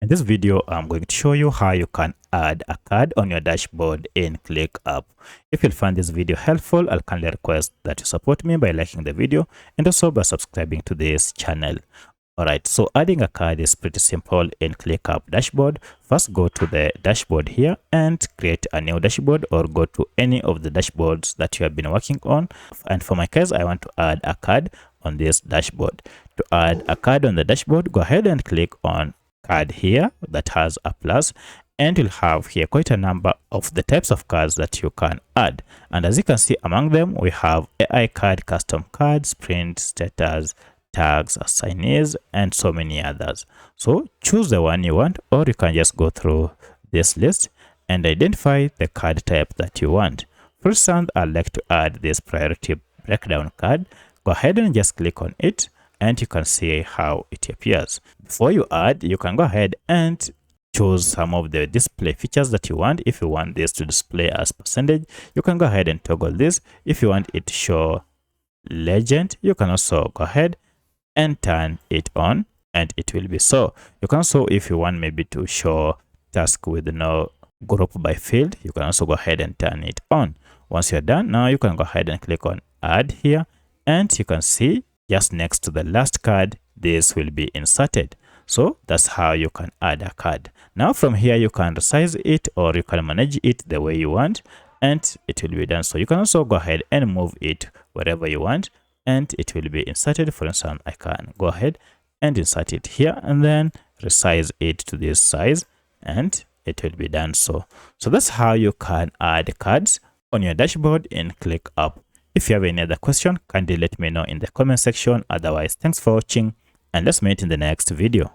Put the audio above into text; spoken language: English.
In this video, I'm going to show you how you can add a card on your dashboard in ClickUp. If you find this video helpful, I'll kindly request that you support me by liking the video and also by subscribing to this channel. Alright, so adding a card is pretty simple in ClickUp dashboard. First, go to the dashboard here and create a new dashboard, or go to any of the dashboards that you have been working on. And for my case, I want to add a card on this dashboard. To add a card on the dashboard, go ahead and click on card here that has a plus, and you'll have here quite a number of the types of cards that you can add. And as you can see, among them we have AI card, custom cards, print, status, tags, assignees, and so many others. So choose the one you want, or you can just go through this list and identify the card type that you want. For instance, I'd like to add this priority breakdown card. Go ahead and just click on it, and you can see how it appears. Before you add, you can go ahead and choose some of the display features that you want. If you want this to display as percentage, you can go ahead and toggle this. If you want it to show legend, you can also go ahead and turn it on, and it will be so. You can also, if you want maybe to show task with no group by field, you can also go ahead and turn it on. Once you're done, now you can go ahead and click on add here, and you can see just next to the last card, this will be inserted. So that's how you can add a card. Now from here, you can resize it, or you can manage it the way you want, and it will be done. So you can also go ahead and move it wherever you want, and it will be inserted. For instance, I can go ahead and insert it here, and then resize it to this size, and it will be done. So that's how you can add cards on your dashboard in ClickUp. If you have any other question, kindly let me know in the comment section. Otherwise, thanks for watching, and let's meet in the next video.